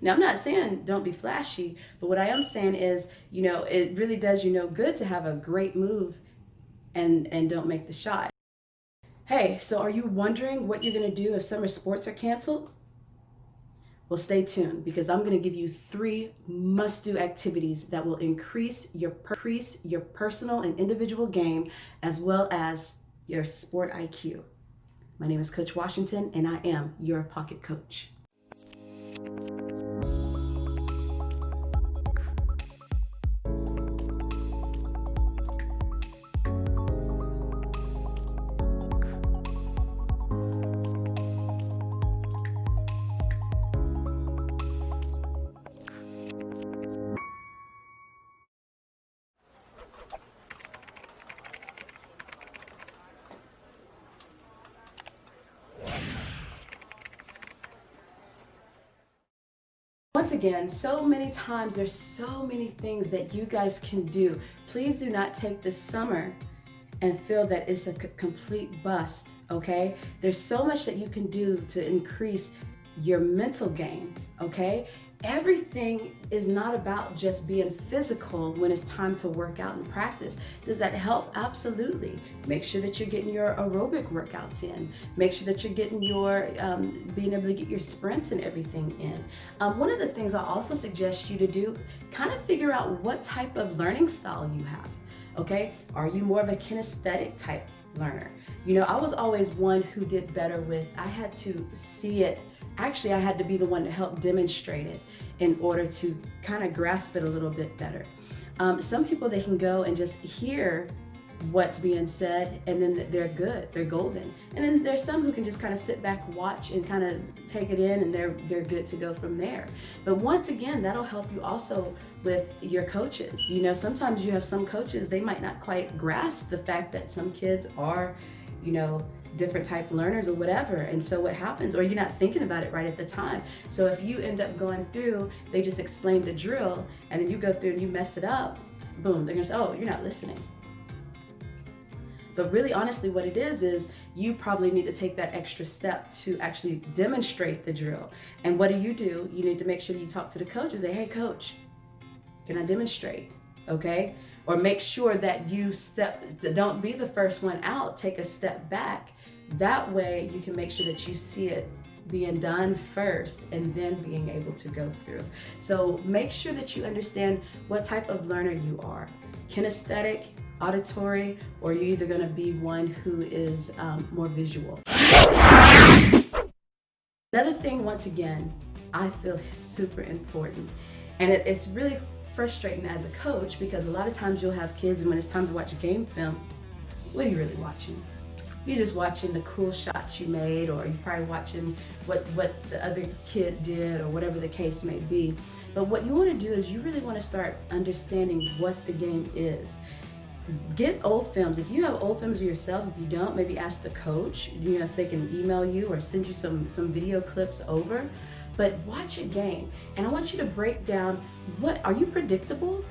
Now, I'm not saying don't be flashy, but what I am saying is, it really does good to have a great move and don't make the shot. Hey, so are you wondering what you're going to do if summer sports are canceled? Well, stay tuned because I'm going to give you 3 must-do activities that will increase your personal and individual game as well as your sport IQ. My name is Coach Washington and I am your pocket coach. Once again, so many times there's so many things that you guys can do. Please do not take this summer and feel that it's a complete bust, okay? There's so much that you can do to increase your mental game, okay? Everything is not about just being physical when it's time to work out and practice. Does that help? Absolutely. Make sure that you're getting your aerobic workouts in. Make sure that you're getting your, being able to get your sprints and everything in. One of the things I also suggest you to do, kind of figure out what type of learning style you have, okay? Are you more of a kinesthetic type learner? I was always one who did better with, I had to see it. Actually, I had to be the one to help demonstrate it in order to kind of grasp it a little bit better. Some people, they can go and just hear what's being said and then they're good, they're golden. And then there's some who can just kind of sit back, watch and kind of take it in and they're good to go from there. But once again, that'll help you also with your coaches. Sometimes you have some coaches, they might not quite grasp the fact that some kids are, different type learners or whatever. And so what happens, or you're not thinking about it right at the time. So if you end up going through, they just explain the drill and then you go through and you mess it up, boom, they're gonna say, oh, you're not listening. But really, honestly, what it is you probably need to take that extra step to actually demonstrate the drill. And what do? You need to make sure that you talk to the coach and say, hey, coach, can I demonstrate? Okay? Or make sure that you don't be the first one out, take a step back. That way you can make sure that you see it being done first and then being able to go through. So make sure that you understand what type of learner you are. Kinesthetic, auditory, or you're either going to be one who is more visual. Another thing, once again, I feel is super important, and it's really frustrating as a coach because a lot of times you'll have kids and when it's time to watch a game film, what are you really watching? You're just watching the cool shots you made, or you're probably watching what the other kid did or whatever the case may be. But what you want to do is you really want to start understanding what the game is. Get old films. If you have old films of yourself, if you don't, maybe ask the coach, if they can email you or send you some video clips over. But watch a game, and I want you to break down, are you predictable?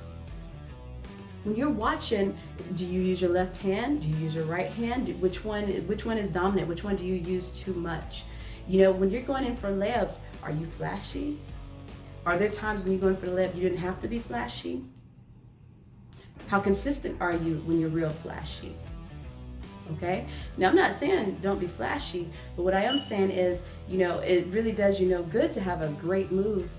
When you're watching, do you use your left hand? Do you use your right hand? Which one is dominant? Which one do you use too much? When you're going in for layups, are you flashy? Are there times when you're going for the layup you didn't have to be flashy? How consistent are you when you're real flashy? Okay? Now, I'm not saying don't be flashy, but what I am saying is, it really does good to have a great move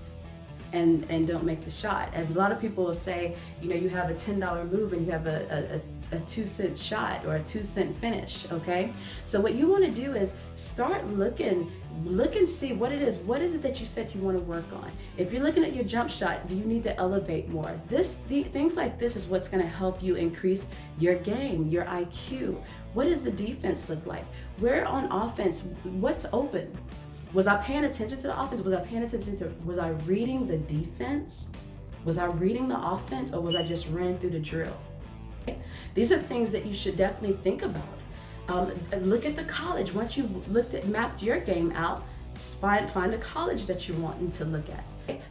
and don't make the shot. As a lot of people will say, you have a $10 move and you have a 2-cent shot or a 2-cent finish, okay? So what you want to do is start look and see what it is. What is it that you said you want to work on? If you're looking at your jump shot, do you need to elevate more? Things like this is what's going to help you increase your game, your IQ. What does the defense look like? Where on offense, what's open? Was I paying attention to the offense? Was I reading the defense? Was I reading the offense, or was I just running through the drill? These are things that you should definitely think about. Look at the college. Once you've mapped your game out, find a college that you're wanting to look at.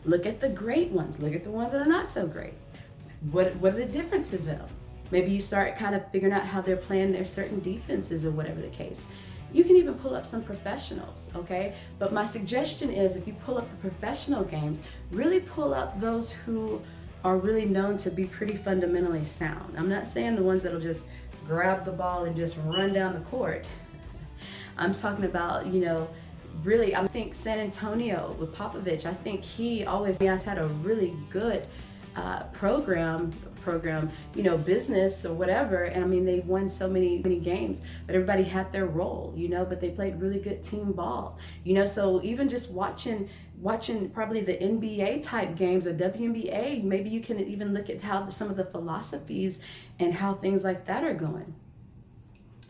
Look at the great ones. Look at the ones that are not so great. What are the differences in them? Maybe you start kind of figuring out how they're playing their certain defenses or whatever the case. You can even pull up some professionals, okay? But my suggestion is if you pull up the professional games, really pull up those who are really known to be pretty fundamentally sound. I'm not saying the ones that'll just grab the ball and just run down the court. I'm talking about, really, I think San Antonio with Popovich, I think he always had a really good program, business or whatever. And I mean, they won so many games, but everybody had their role, but they played really good team ball, so even just watching probably the NBA type games or WNBA, maybe you can even look at how some of the philosophies and how things like that are going.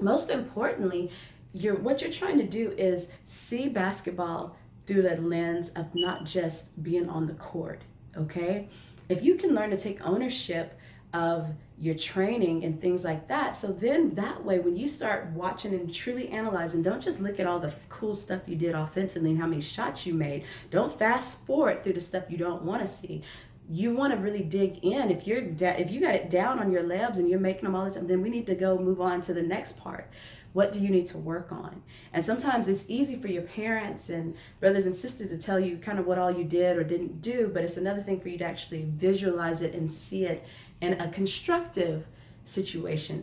Most importantly, what you're trying to do is see basketball through the lens of not just being on the court, okay? If you can learn to take ownership of your training and things like that, so then that way when you start watching and truly analyzing, don't just look at all the cool stuff you did offensively and how many shots you made. Don't fast forward through the stuff you don't want to see. You want to really dig in. If you got it down on your labs and you're making them all the time, then we need to go move on to the next part. What do you need to work on? And sometimes it's easy for your parents and brothers and sisters to tell you kind of what all you did or didn't do, but it's another thing for you to actually visualize it and see it in a constructive situation.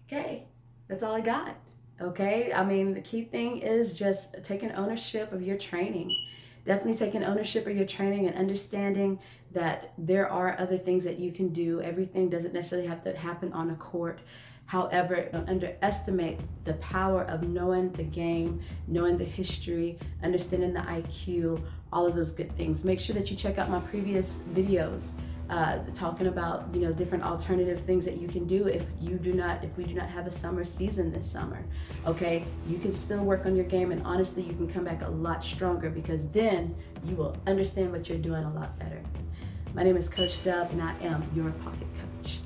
Okay, that's all I got. Okay, I mean, the key thing is just taking ownership of your training. Definitely taking ownership of your training and understanding that there are other things that you can do. Everything doesn't necessarily have to happen on a court. However, don't underestimate the power of knowing the game, knowing the history, understanding the IQ, all of those good things. Make sure that you check out my previous videos talking about different alternative things that you can do if we do not have a summer season this summer. Okay, you can still work on your game, and honestly, you can come back a lot stronger because then you will understand what you're doing a lot better. My name is Coach Dub, and I am your pocket coach.